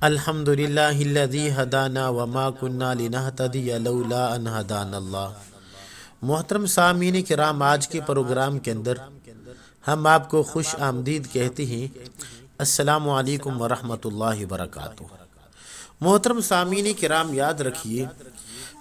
الحمدللہ الذی ہدانا وما کنا لنہتدی لولا ان ہدانا اللہ۔ محترم سامعین کرام، آج کے پروگرام کے اندر ہم آپ کو خوش آمدید کہتے ہیں۔ السلام علیکم ورحمۃ اللہ وبرکاتہ۔ محترم سامعین کرام، یاد رکھیے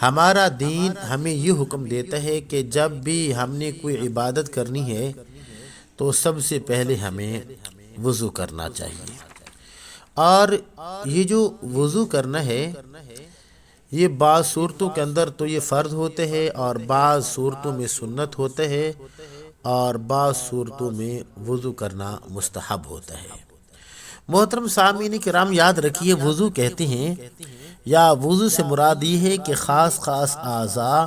ہمارا دین ہمیں یہ حکم دیتا ہے کہ جب بھی ہم نے کوئی عبادت کرنی ہے تو سب سے پہلے ہمیں وضو کرنا چاہیے، اور یہ جو وضو کرنا ہے یہ بعض صورتوں کے اندر تو یہ فرض ہوتے ہیں، اور بعض صورتوں میں سنت ہوتے ہیں، اور بعض صورتوں میں وضو کرنا مستحب ہوتا ہے۔ محترم سامعین کرام، یاد رکھیے وضو کہتے ہیں یا وضو سے مراد یہ ہے کہ خاص اعضاء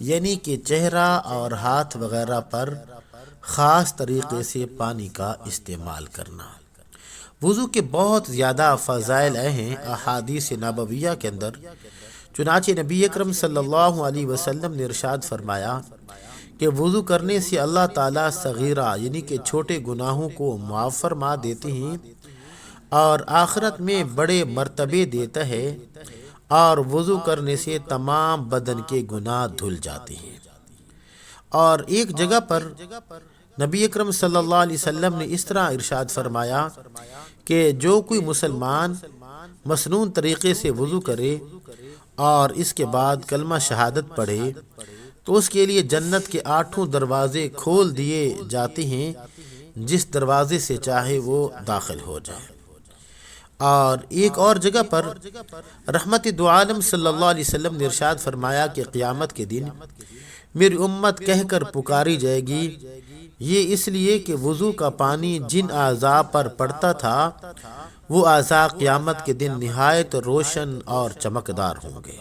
یعنی کہ چہرہ اور ہاتھ وغیرہ پر خاص طریقے سے پانی کا استعمال کرنا۔ وضو کے بہت زیادہ فضائل ہیں احادیث نبویہ کے اندر۔ چنانچہ نبی اکرم صلی اللہ علیہ وسلم نے ارشاد فرمایا کہ وضو کرنے سے اللہ تعالیٰ صغیرہ یعنی کہ چھوٹے گناہوں کو معاف فرما دیتے ہیں اور آخرت میں بڑے مرتبے دیتا ہے، اور وضو کرنے سے تمام بدن کے گناہ دھل جاتے ہیں۔ اور ایک جگہ پر نبی اکرم صلی اللہ علیہ وسلم نے اس طرح ارشاد فرمایا کہ جو کوئی مسلمان مسنون طریقے سے وضو کرے اور اس کے بعد کلمہ شہادت پڑھے تو اس کے لیے جنت کے 8 دروازے کھول دیے جاتے ہیں، جس دروازے سے چاہے وہ داخل ہو جائے۔ اور ایک اور جگہ پر رحمت دو عالم صلی اللہ علیہ وسلم نے ارشاد فرمایا کہ قیامت کے دن میری امت کہہ کر پکاری جائے گی، یہ اس لیے کہ وضو کا پانی جن اعضاء پر پڑتا تھا وہ اعضاء قیامت کے دن نہایت روشن اور چمکدار ہوں گے۔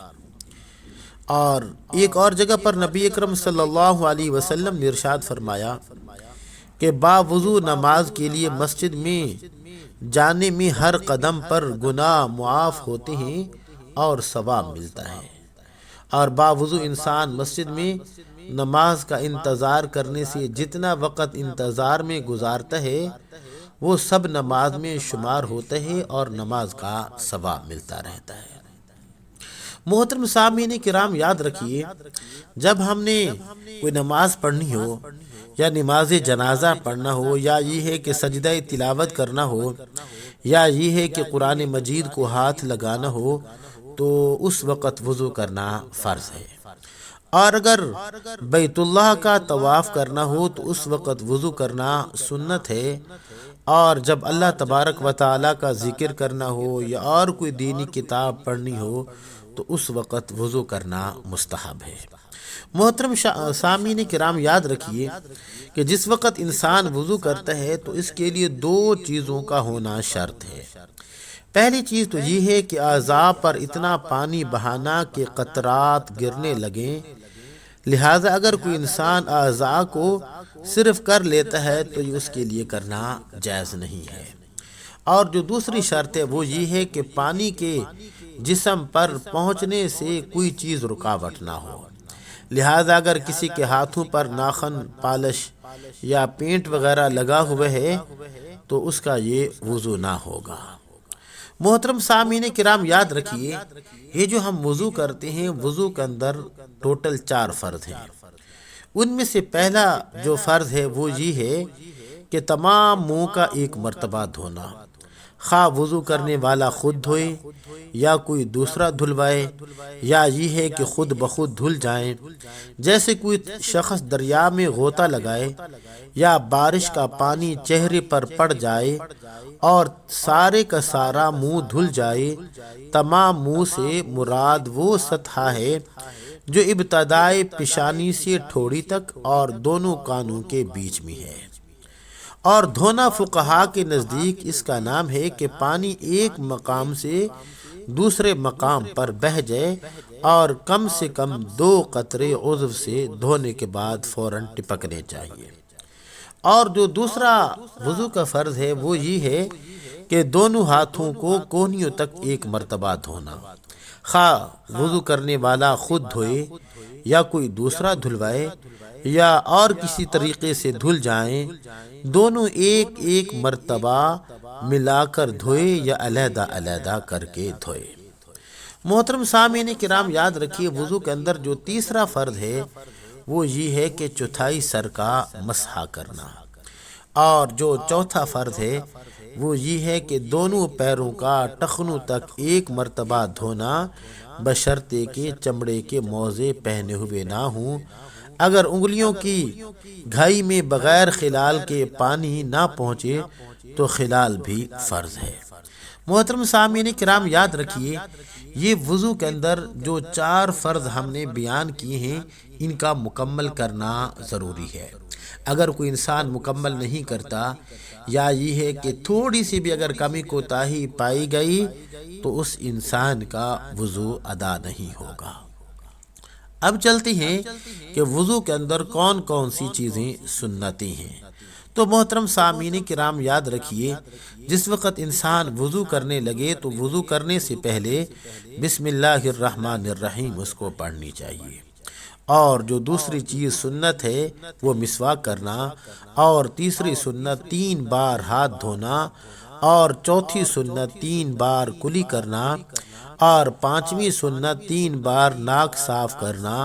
اور ایک اور جگہ پر نبی اکرم صلی اللہ علیہ وسلم نے ارشاد فرمایا کہ باوضو نماز کے لیے مسجد میں جانے میں ہر قدم پر گناہ معاف ہوتے ہیں اور ثواب ملتا ہے، اور باوضو انسان مسجد میں نماز کا انتظار کرنے سے جتنا وقت انتظار میں گزارتا ہے وہ سب نماز میں شمار ہوتا ہے اور نماز کا ثواب ملتا رہتا ہے۔ محترم سامعین کرام، یاد رکھیے جب ہم نے کوئی نماز پڑھنی ہو یا نماز جنازہ پڑھنا ہو، یا یہ ہے کہ سجدہ تلاوت کرنا ہو، یا یہ ہے کہ قرآن مجید کو ہاتھ لگانا ہو، تو اس وقت وضو کرنا فرض ہے۔ اور اگر بیت اللہ کا طواف کرنا ہو تو اس وقت وضو کرنا سنت ہے، اور جب اللہ تبارک و تعالیٰ کا ذکر کرنا ہو یا اور کوئی دینی کتاب پڑھنی ہو تو اس وقت وضو کرنا مستحب ہے۔ محترم سامعین کرام، یاد رکھیے کہ جس وقت انسان وضو کرتا ہے تو اس کے لیے 2 چیزوں کا ہونا شرط ہے۔ پہلی چیز تو یہ ہے کہ اعضاء پر اتنا پانی بہانا کہ قطرات گرنے لگیں، لہذا اگر کوئی انسان اعضاء کو صرف کر لیتا ہے تو یہ اس کے لیے کرنا جائز نہیں ہے۔ اور جو دوسری شرط ہے وہ یہ ہے کہ پانی کے جسم پر پہنچنے سے کوئی چیز رکاوٹ نہ ہو، لہذا اگر کسی کے ہاتھوں پر ناخن پالش یا پینٹ وغیرہ لگا ہوا ہے تو اس کا یہ وضو نہ ہوگا۔ محترم سامعین کرام، یاد رکھیے یہ جو ہم وضو کرتے ہیں، وضو کے اندر ٹوٹل 4 فرض ہیں۔ ان میں سے پہلا جو فرض ہے وہ یہ ہے کہ تمام منہ کا ایک مرتبہ دھونا، خواہ وضو کرنے والا خود دھوئے یا کوئی دوسرا دھلوائے، یا یہ ہے کہ خود بخود دھل جائیں، جیسے کوئی شخص دریا میں غوطہ لگائے یا بارش کا پانی چہرے پر پڑ جائے اور سارے کا سارا منہ دھل جائے۔ تمام منہ سے مراد وہ سطح ہے جو ابتدائے پیشانی سے ٹھوڑی تک اور دونوں کانوں کے بیچ میں ہے۔ اور دھونا فقہا کے نزدیک اس کا نام ہے کہ پانی ایک مقام سے دوسرے مقام پر بہہ جائے اور کم سے کم 2 قطرے عضو سے دھونے کے بعد فوراً ٹپکنے چاہیے۔ اور جو دوسرا وضو کا فرض ہے وہ یہ ہے کہ دونوں ہاتھوں کو کونیوں تک ایک مرتبہ دھونا، خواہ وضو کرنے والا خود دھوئے یا کوئی دوسرا دھلوائے یا اور کسی طریقے سے دھل جائیں، دونوں ایک ایک مرتبہ ملا کر دھوئے یا علیحدہ علیحدہ کر کے دھوئے۔ محترم سامعین کرام، یاد رکھیے وضو کے اندر جو تیسرا فرض ہے وہ یہ ہے کہ چوتھائی سر کا مسح کرنا، اور جو چوتھا فرض ہے وہ یہ ہے کہ دونوں پیروں کا ٹخنوں تک ایک مرتبہ دھونا، بشرطے کہ چمڑے کے موزے پہنے ہوئے نہ ہوں۔ اگر انگلیوں کی گھائی میں بغیر خلال کے پانی نہ پہنچے تو خلال بھی فرض ہے۔ محترم سامعین کرام، یاد رکھیے یہ وضو کے اندر جو 4 فرض ہم نے بیان کیے ہیں ان کا مکمل کرنا ضروری ہے۔ اگر کوئی انسان مکمل نہیں کرتا یا یہ ہے کہ تھوڑی سی بھی اگر کمی کوتاہی پائی گئی تو اس انسان کا وضو ادا نہیں ہوگا۔ اب چلتے ہیں کہ وضو کے اندر کون کون سی چیزیں سنتی ہیں۔ تو محترم سامعین کرام، یاد رکھیے جس وقت انسان وضو کرنے لگے تو وضو کرنے سے پہلے بسم اللہ الرحمن الرحیم اس کو پڑھنی چاہیے، اور جو دوسری چیز سنت ہے وہ مسواک کرنا، اور تیسری سنت 3 بار ہاتھ دھونا، اور چوتھی سنت 3 بار کلی کرنا، اور 5ویں سنت 3 بار ناک صاف کرنا،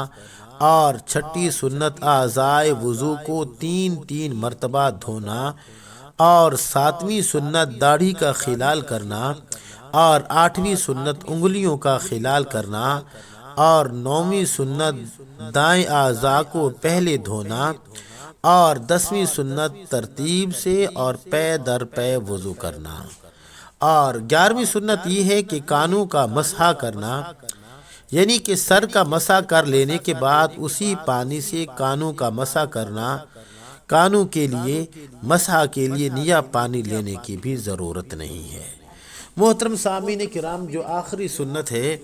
اور 6ٹھی سنت اعضائے وضو کو 3 مرتبہ دھونا، اور 7ویں سنت داڑھی کا خلال کرنا، اور 8ویں سنت انگلیوں کا خلال کرنا، اور 9ویں سنت دائیں اعضاء کو پہلے دھونا، اور 10ویں سنت ترتیب سے اور پے در پے وضو کرنا، اور 11ویں سنت یہ ہے کہ کانوں کا مسح کرنا، یعنی کہ سر کا مسح کر لینے کے بعد اسی پانی سے کانوں کا مسح کرنا۔ کانوں کے لیے مسح کے لیے نیا پانی لینے کی بھی ضرورت نہیں ہے۔ محترم سامعین کرام، جو آخری سنت ہے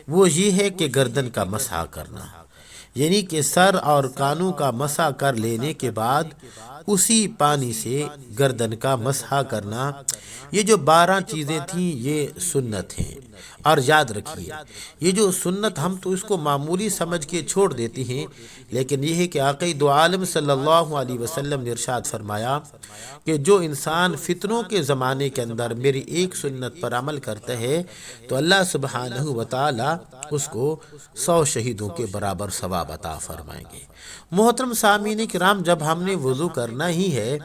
وہ یہ ہے کہ گردن کا مسح کرنا، یعنی کہ سر اور کانوں کا مسح کر لینے کے بعد اسی پانی سے گردن کا مسح کرنا۔ یہ جو 12 چیزیں تھیں یہ سنت ہیں، اور یاد رکھیے یہ جو سنت ہم تو اس کو معمولی سمجھ کے چھوڑ دیتے ہیں، لیکن یہ ہے کہ آقا دو عالم صلی اللہ علیہ وسلم نے ارشاد فرمایا کہ جو انسان فتنوں کے زمانے کے اندر میری ایک سنت پر عمل کرتا ہے تو اللہ سبحانہ و تعالی اس کو 100 شہیدوں کے برابر ثواب عطا فرمائیں گے۔ محترم سامعین کرام، جب ہم نے وضو کرنا ہی ہے،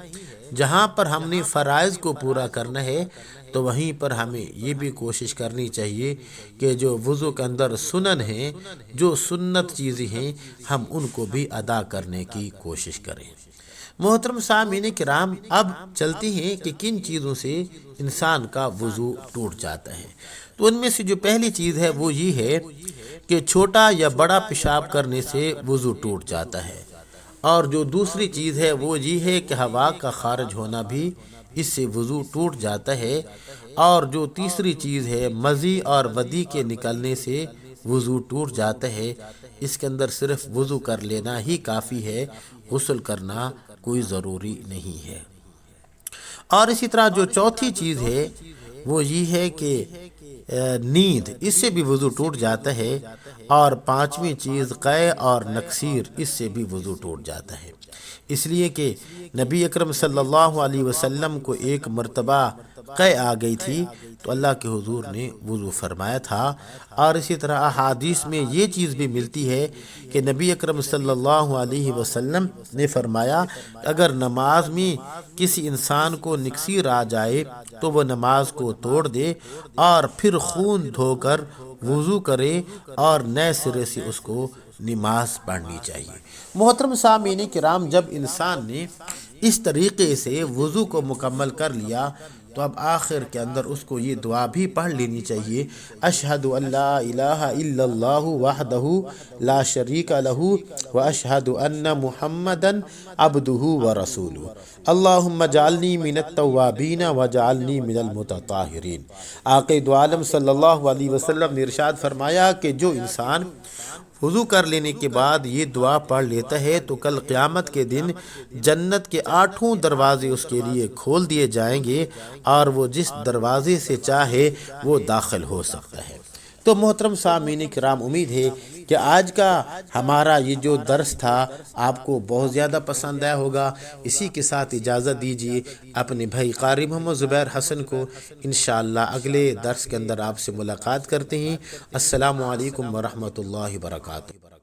جہاں پر ہم نے فرائض کو پورا کرنا ہے تو وہیں پر ہمیں یہ بھی کوشش کرنی چاہیے کہ جو وضو کے اندر سنن ہیں، جو سنت چیزیں ہیں، ہم ان کو بھی ادا کرنے کی کوشش کریں۔ محترم سامعین کرام، اب چلتے ہیں کہ کن چیزوں سے انسان کا وضو ٹوٹ جاتا ہے۔ تو ان میں سے جو پہلی چیز ہے وہ یہ ہے کہ چھوٹا یا بڑا پیشاب کرنے سے وضو ٹوٹ جاتا ہے، اور جو دوسری چیز ہے وہ یہ ہے کہ ہوا کا خارج ہونا بھی اس سے وضو ٹوٹ جاتا ہے، اور جو تیسری چیز ہے مزی اور ودی کے نکلنے سے وضو ٹوٹ جاتا ہے۔ اس کے اندر صرف وضو کر لینا ہی کافی ہے، غسل کرنا کوئی ضروری نہیں ہے۔ اور اسی طرح جو چوتھی چیز ہے وہ یہ ہے کہ نیند، اس سے بھی وضو ٹوٹ جاتا ہے، اور 5ویں چیز قے اور نکسیر، اس سے بھی وضو ٹوٹ جاتا ہے۔ اس لیے کہ نبی اکرم صلی اللہ علیہ وسلم کو ایک مرتبہ قے آ گئی تھی تو اللہ کے حضور نے وضو فرمایا تھا، اور اسی طرح احادیث میں یہ چیز بھی ملتی ہے کہ نبی اکرم صلی اللہ علیہ وسلم نے فرمایا اگر نماز میں کسی انسان کو نکسیر آ جائے تو وہ نماز کو توڑ دے اور پھر خون دھو کر وضو کرے اور نئے سرے سے اس کو نماز پڑھنی چاہیے۔ محترم سامعین کرام، جب انسان نے اس طریقے سے وضو کو مکمل کر لیا تو اب آخر کے اندر اس کو یہ دعا بھی پڑھ لینی چاہیے، اشہد ان لا الہ الا اللہ وحدہ لا شریک لہ واشہد ان محمدا عبدہ ورسولہ اللہم اجعلنی من التوابین واجعلنی من المتطہرین۔ آقا دو عالم صلی اللہ علیہ وسلم نے ارشاد فرمایا کہ جو انسان وضو کر لینے کے بعد یہ دعا پڑھ لیتا ہے تو کل قیامت کے دن جنت کے 8 دروازے اس کے لیے کھول دیے جائیں گے اور وہ جس دروازے سے چاہے وہ داخل ہو سکتا ہے۔ تو محترم سامعین کرام، امید ہے کہ آج کا ہمارا یہ جو درس تھا آپ کو بہت زیادہ پسند آیا ہوگا۔ اسی کے ساتھ اجازت دیجیے اپنے بھائی قاری محمد زبیر حسن کو، انشاءاللہ اگلے درس کے اندر آپ سے ملاقات کرتے ہیں۔ السلام علیکم ورحمۃ اللہ وبرکاتہ۔